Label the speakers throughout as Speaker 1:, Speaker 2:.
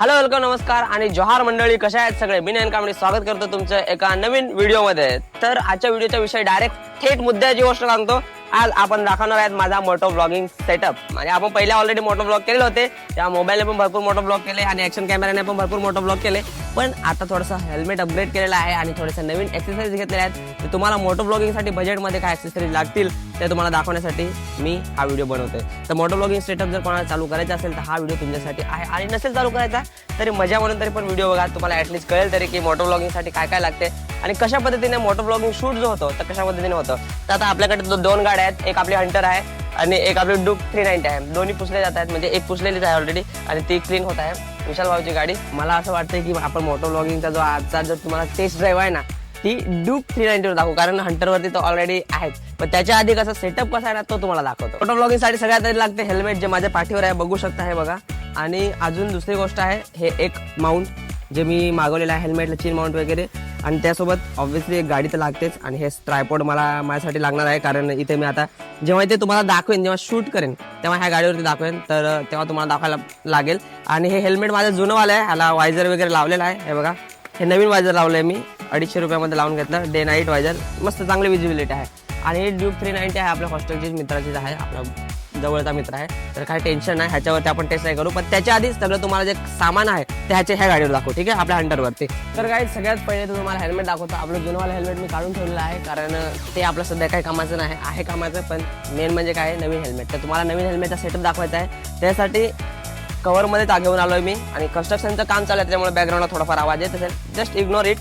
Speaker 1: Hello welcome नमस्कार आणि जोहार मंडळी, कशा आहेत सगळे? मी नयन कांबळे स्वागत करतो तुमचं एका नवीन व्हिडिओमध्ये. तर आजच्या व्हिडिओचा विषय डायरेक्ट थेट मुद्द्याची गोष्ट सांगतो. आज आपण दाखवणार आहेत माझा मोटो ब्लॉगिंग सेटअप. म्हणजे आपण पहिले ऑलरेडी मोटो ब्लॉग केले होते, त्या मोबाईलने पण भरपूर मोटो ब्लॉग केले आणि ऍक्शन कॅमेराने पण भरपूर मोटो ब्लॉग केले. पण आता थोडंसं हेल्मेट अपग्रेड केलेलं आहे आणि थोडंसं नवीन ॲक्सेसरीज घेतलेल्या आहेत. तर तुम्हाला मोटो ब्लॉगिंगसाठी बजेटमध्ये काय ॲक्सेसरीज लागतील ते तुम्हाला दाखवण्यासाठी मी हा व्हिडिओ बनवतोय. तर मोटो ब्लॉगिंग सेटअप जर कोणाला चालू करायचं असेल तर हा व्हिडिओ तुमच्यासाठी आहे, आणि नसेल चालू करायचा तरी मजा म्हणून तरी पण व्हिडिओ बघा. तुम्हाला ॲटलीस्ट कळेल तरी की मोटो ब्लॉगिंगसाठी काय काय लागते आणि कशा पद्धतीने मोटो ब्लॉगिंग शूट जो होतो तर कशा पद्धतीने होतं. तर आता आपल्याकडे दोन गाड्या आहेत, एक आपली हंटर आहे आणि एक आपली डूक 390 आहे. दोन्ही पुसले जात आहेत, म्हणजे एक पुसलेलीच आहे ऑलरेडी आणि ती क्लीन होत आहे. विशाल भाऊची गाडी. मला असं वाटतंय की आपण मोटो ब्लॉगिंगचा जो आजचा जर तुम्हाला टेस्ट ड्राईव्ह आहे ना ती डूक 390 वर दाखवू, कारण हंटरवरती तो ऑलरेडी आहेच. पण त्याच्या आधी कसं सेटअप कसा आहे ना तो तुम्हाला दाखवतो. मोटो ब्लॉगिंगसाठी सगळ्यात आधी लागते हेल्मेट, जे माझ्या पाठीवर आहे, बघू शकता हे बघा. आणि अजून दुसरी गोष्ट आहे, हे एक माउंट जे मी मागवलेलं आहे हेल्मेटला, चीन माउंट वगैरे. आणि त्यासोबत ऑब्व्हियसली एक गाडी तर लागतेच, आणि हे ट्रायपॉड माझ्यासाठी लागणार आहे, कारण इथे मी आता जेव्हा इथे तुम्हाला दाखवेन, जेव्हा शूट करेन तेव्हा ह्या गाडीवरती दाखवेन, तर तेव्हा तुम्हाला दाखवायला लागेल. आणि हे हेल्मेट माझं जुनंवालं आहे, ह्याला वायझर वगैरे लावलेला आहे. हे बघा, हे नवीन वायझर लावलं आहे मी, 250 रुपयामध्ये लावून घेतलं. डे नाईट वायझर, मस्त चांगली विजिबिलिटी आहे. आणि हे ड्यूक 390 आहे, आपल्या हॉस्टेलची मित्राचीच आहे, आपला जवळचा मित्र आहे, तर काही टेन्शन नाही, ह्याच्यावरती आपण टेस्ट नाही करू. पण त्याच्या आधीच सगळं तुम्हाला जे सामान आहे ते ह्या गाडीवर दाखवू, ठीक आहे, आपल्या हंटरवरती. तर काही सगळ्यात पहिले तुम्हाला हेल्मेट दाखवतो. आपलं जुनंवालं हेल्मेट मी काढून ठेवलेलं आहे, कारण ते आपलं सध्या काही कामाचं नाही आहे, कामाचं. पण मेन म्हणजे काय, नवीन हेल्मेट. तर तुम्हाला नवीन हेल्मेटचा सेटअप दाखवायचा आहे, त्यासाठी कव्हरमध्ये घेऊन आलोय मी. आणि कन्स्ट्रक्शनचं काम चालू आहे, त्यामुळे बॅकग्राऊंडला थोडाफार आवाज येत असेल, जस्ट इग्नोर इट.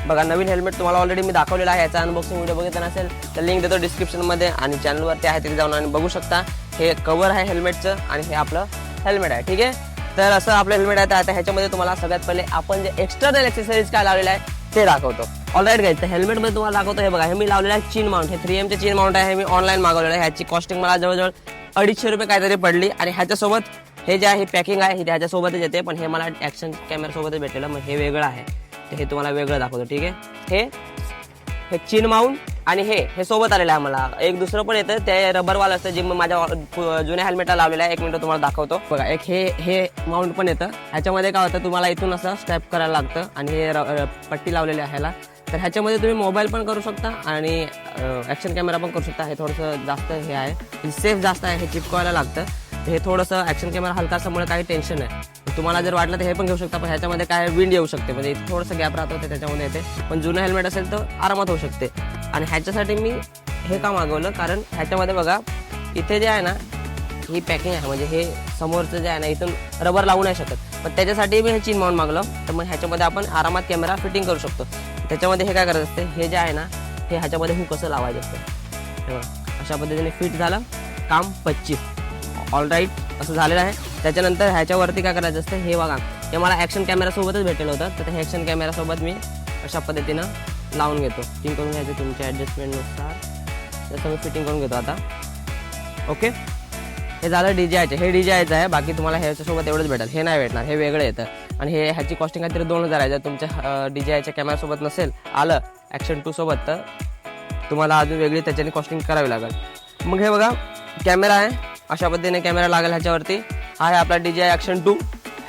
Speaker 1: बघा, नवीन हेल्मेट तुम्हाला ऑलरेडी मी दाखवलेला आहे. याचा अनबॉक्सिंग व्हिडिओ बघितला नसेल तर लिंक देतो डिस्क्रिप्शनमध्ये, आणि चॅनलवरती आहे तिथे जाऊन आणि बघू शकता. हे कव्हर आहे हेल्मेटचं आणि हे आपलं हेल्मेट आहे, ठीक आहे. तर असं आपलं हेल्मेट आहे. आता ह्याच्यामध्ये तुम्हाला सगळ्यात पहिले आपण जे एक्सटर्नल एक्सेसरीज काय लावलेलं आहे ते दाखवतो. ऑलराईट गाईज, तर हेल्मेटमध्ये तुम्हाला दाखवतो. हे बघा, हे मी लावलेलं आहे चीन माउंट. हे 3M चे चीन माउंट आहे, हे मी ऑनलाईन मागवलेलं आहे. ह्याची कॉस्टिंग मला जवळजवळ 250 रुपये काहीतरी पडली. आणि ह्याच्यासोबत हे जे आहे पॅकिंग आहे, हे ह्याच्यासोबतच येते, पण हे मला ॲक्शन कॅमेरासोबतच भेटलेलं, मग हे वेगळं आहे, तर हे तुम्हाला वेगळं दाखवतो, ठीक आहे. हे चीन माउंट आणि हे सोबत आलेलं आहे. मला एक दुसरं पण येतं, ते रबरवालं असतं, जे माझ्या जुन्या हेल्मेटला लावलेलं आहे. एक मिनिट तुम्हाला दाखवतो. बघा, एक हे माउंट पण येतं. ह्याच्यामध्ये काय होतं, तुम्हाला इथून असं स्ट्रॅप करायला लागतं, आणि हे पट्टी लावलेली आहे ह्याला. तर ह्याच्यामध्ये तुम्ही मोबाईल पण करू शकता आणि ॲक्शन कॅमेरा पण करू शकता. हे थोडंसं जास्त हे आहे, सेफ जास्त आहे, हे चिपकवायला लागतं. हे थोडंसं ॲक्शन कॅमेरा हलका असल्यामुळे काही टेन्शन नाही. तुम्हाला जर वाटलं तर हे पण घेऊ शकता, पण ह्याच्यामध्ये काय विंड येऊ शकते, म्हणजे थोडंसं गॅप राहतो ते त्याच्यामध्ये येते. पण जुनं हेल्मेट असेल तर आरामात होऊ शकते. आणि ह्याच्यासाठी मी हे का मागवलं, कारण ह्याच्यामध्ये बघा, इथे जे आहे ना ही पॅकिंग आहे, म्हणजे हे समोरचं जे आहे ना इथून रबर लावू नाही शकत, पण त्याच्यासाठी मी हे चीन माउंट मागलं. तर मग ह्याच्यामध्ये आपण आरामात कॅमेरा फिटिंग करू शकतो. त्याच्यामध्ये हे काय करायचं असते, हे जे आहे ना हे ह्याच्यामध्ये हुक कसं लावायचं असतं, तेव्हा अशा पद्धतीने फिट झालं, काम 25. ऑलराईट, असं झालेलं आहे. त्याच्यानंतर ह्याच्यावरती काय करायचं असतं, हे बघा, हे मला ॲक्शन कॅमेरासोबतच भेटलेलं होतं, तर हे ॲक्शन कॅमेरासोबत मी अशा पद्धतीनं लावून घेतो. फिटिंग करून घ्यायचं तुमच्या ॲडजस्टमेंटनुसार, तसं मी फिटिंग करून घेतो आता. ओके, हे झालं DJIचं. हे DJIचं आहे, बाकी तुम्हाला ह्याच्यासोबत एवढंच भेटेल, हे नाही भेटणार, हे वेगळं येतं. आणि ह्याची कॉस्टिंग काहीतरी 2000 आहे. जर तुमच्या DJIच्या कॅमेरासोबत नसेल आलं ॲक्शन 2 सोबत, तर तुम्हाला अजून वेगळी त्याच्याने कॉस्टिंग करावी लागेल. मग हे बघा, कॅमेरा आहे, अशा पद्धतीने कॅमेरा लागेल ह्याच्यावरती. हा आहे आपला DJI ॲक्शन 2.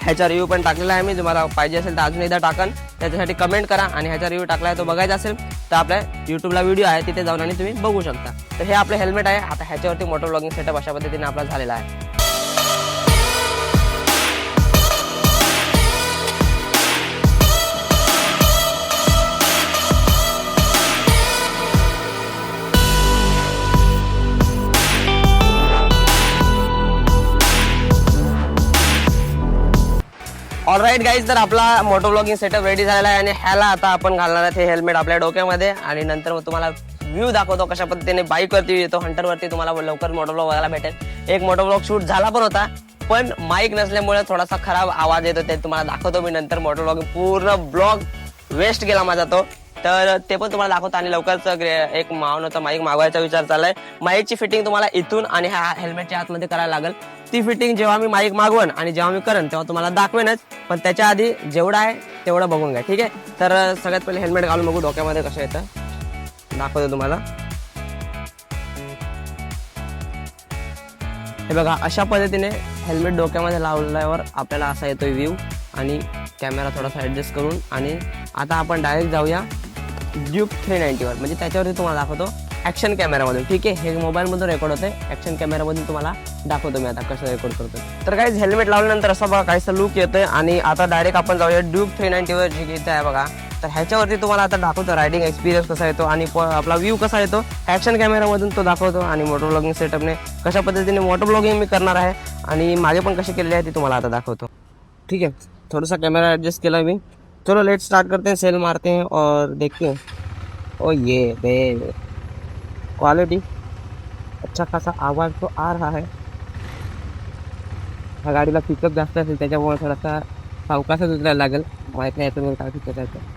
Speaker 1: ह्याचा रिव्ह्यू पण टाकलेला आहे मी, तुम्हाला पाहिजे असेल तर अजून एकदा टाकन, त्याच्यासाठी कमेंट करा. आणि ह्याचा रिव्ह्यू टाकला आहे तो बघायचा असेल तर आपल्या यूट्यूबला व्हिडिओ आहे, तिथे जाऊन आणि तुम्ही बघू शकता. तर हे आपलं हेल्मेट आहे. आता ह्याच्यावरती मोटो ब्लॉगिंग सेटअप अशा पद्धतीने आपला झालेला आहे. ऑलराईट गाईज, तर आपला मोटो ब्लॉगिंग सेटअप रेडी झालेला आहे. आणि ह्याला आता आपण घालणार आहे हे हेल्मेट आपल्या डोक्यामध्ये, आणि नंतर मग तुम्हाला व्ह्यू दाखवतो कशा पद्धतीने बाईकवरती येतो. हंटरवरती तुम्हाला लवकर मोटो ब्लॉग बघायला भेटेल. एक मोटो ब्लॉग शूट झाला पण होता, पण माईक नसल्यामुळे थोडासा खराब आवाज येतो, ते तुम्हाला दाखवतो मी नंतर. मोटो ब्लॉगिंग पूर्ण ब्लॉग वेस्ट गेला माझा तो, तर ते पण तुम्हाला दाखवतो. आणि लवकरच एक मावनचा माईक मागवायचा विचार चाललाय. माईकची फिटिंग तुम्हाला इथून आणि ह्या हेल्मेटच्या आतमध्ये करायला लागेल. ती फिटिंग जेव्हा मी माईक मागवन आणि जेव्हा मी करेन तेव्हा तुम्हाला दाखवेनच, पण त्याच्या आधी जेवढं आहे तेवढं बघून घ्या, ठीक आहे. तर सगळ्यात पहिले हेल्मेट घालून बघू डोक्यामध्ये कसं येतं, दाखवतो तुम्हाला. हे बघा, अशा पद्धतीने हेल्मेट डोक्यामध्ये लावल्यावर आपल्याला असा येतोय व्ह्यू. आणि कॅमेरा थोडासा ॲडजस्ट करून. आणि आता आपण डायरेक्ट जाऊया ड्यूक 390वर, म्हणजे त्याच्यावरती तुम्हाला दाखवतो ॲक्शन कॅमेरामधून. ठीक आहे, हे मोबाईलमधून रेकॉर्ड होतं आहे, ॲक्शन कॅमेरामधून तुम्हाला दाखवतो मी आता कसं रेकॉर्ड करतो. तर काहीच हेल्मेट लावल्यानंतर असं बघा काहीसं लुक येतोय. आणि आता डायरेक्ट आपण जाऊया ड्यूक 390वर, जे की इथं आहे बघा. तर ह्याच्यावरती तुम्हाला आता दाखवतो रायडिंग एक्सपिरियन्स कसा येतो आणि आपला व्ह्यू कसा येतो ॲक्शन कॅमेरामधून तो दाखवतो. आणि मोटो ब्लॉगिंग सेटअपने कशा पद्धतीने मोटो ब्लॉगिंग मी करणार आहे आणि मागे पण कशी केलेली आहे ती तुम्हाला आता दाखवतो. ठीक है, थोड़ा सा कैमरा एडजस्ट किया अभी. चलो लेट स्टार्ट करते हैं, सेल मारते हैं और देखते हैं. ओ ये बे क्वालिटी अच्छा खासा आवाज़ तो आ रहा है. ह्या गाडीला पिकअप जास्त असेल त्याच्यामुळे थोडासा सावकाशच उचलायला लागेल. माहीत नाही याचं काय पिकअप आहे.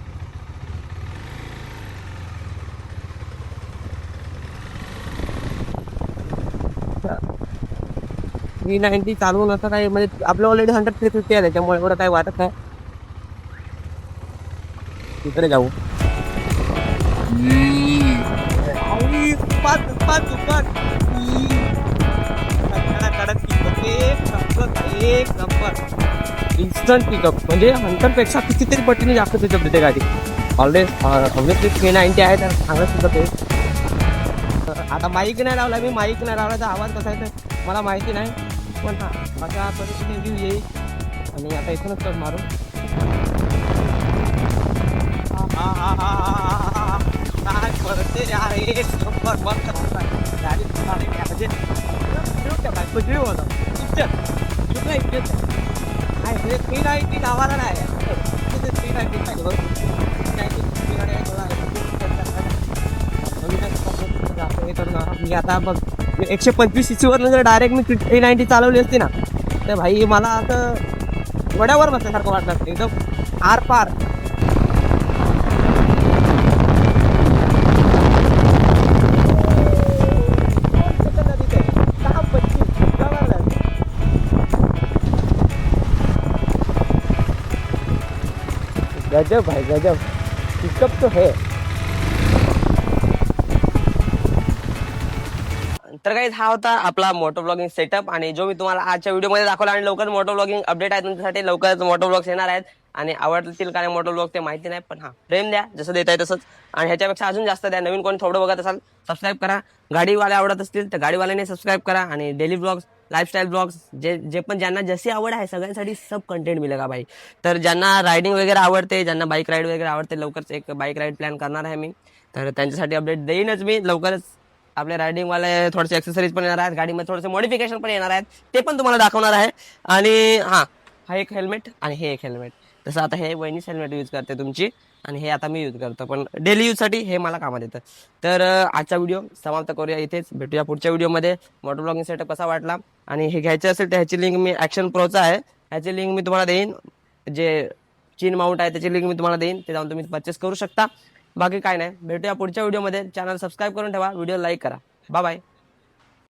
Speaker 1: 390 चालवून असं काही म्हणजे आपलं ऑलरेडी 100-350 आहे, त्याच्यामुळे एवढं काही वाटत नाही. तिकडे जाऊ. इन्स्टंट पिकअप म्हणजे 100पेक्षा कितीतरी पटीने जास्त पिकअप देते गाडी. ऑब्विसली 390 आहे तर चांगलं पिकअप आहे. आता माईक नाही लावला मी, माईक नाही लावला तर आवाज कसा आहे तर मला माहिती नाही, पण हा अशा पद्धतीने व्ह्यू येईल. आणि आता इथूनच तर मारू. काय करते रे नंबर बंद गाडी म्हणजे होता म्हणजे 390 गावाला नाही. 390 मी आता बघ 125cc वरनं जर डायरेक्ट मी 390 चालवली असती ना तर भाई मला आता वड्यावर बसल्यासारखं वाटलं असतं एकदम आर पार. गजब भाई गजब, पिकअप तो है. तर काही हा होता आपला मोटो ब्लॉगिंग सेटअप आणि जो मी तुम्हाला आजच्या व्हिडिओमध्ये दाखवला. आणि लवकर मोटो ब्लॉगिंग अपडेट आहे तुमच्यासाठी, लवकरच मोटो ब्लॉग्स येणार आहेत. आणि आवडतील का नाही मोटो ब्लॉग ते माहिती नाही, पण हा प्रेम द्या जसं देत आहे तसंच. आणि ह्याच्यापेक्षा अजून जास्त द्या. नवीन कोणी थोडं बघत असाल सबस्क्राईब करा. गाडीवाले आवडत असतील तर गाडीवाल्याने सबस्क्राईब करा. आणि डेली ब्लॉग्स, लाईफस्टाईल ब्लॉग्स, जे पण ज्यांना जशी आवड आहे सगळ्यांसाठी सब कंटेंट मिळेगा भाई. तर ज्यांना रायडिंग वगैरे आवडते, ज्यांना बाईक राईड वगैरे आवडते, लवकरच एक बाईक राईड प्लॅन करणार आहे मी. तर त्यांच्यासाठी अपडेट देईनच मी लवकरच. आपले रायडिंगवाले थोडेसे एक्सेसरीज पण येणार आहेत, गाडीमध्ये थोडेसे मॉडिफिकेशन पण येणार आहेत, ते पण तुम्हाला दाखवणार आहे. आणि हा एक हेल्मेट आणि हे एक हेल्मेट. तसं आता हे वहिनीच हेल्मेट यूज करते तुमची आणि हे आता मी यूज करतो, पण डेली यूजसाठी हे मला कामात येतं. तर आजचा व्हिडिओ समाप्त करूया इथेच. भेटूया पुढच्या व्हिडिओमध्ये. मोटो ब्लॉगिंग सेटअप कसा वाटला आणि हे घ्यायचं असेल तर ह्याची लिंक मी ॲक्शन प्रोचा आहे, ह्याची लिंक मी तुम्हाला देईन. जे चीन माउंट आहे त्याची लिंक मी तुम्हाला देईन, ते जाऊन तुम्ही परचेस करू शकता. बाकी काय नाही, भेटूया पुढच्या व्हिडिओमध्ये. चॅनल सबस्क्राईब करून ठेवा, व्हिडिओ लाईक करा. Bye bye.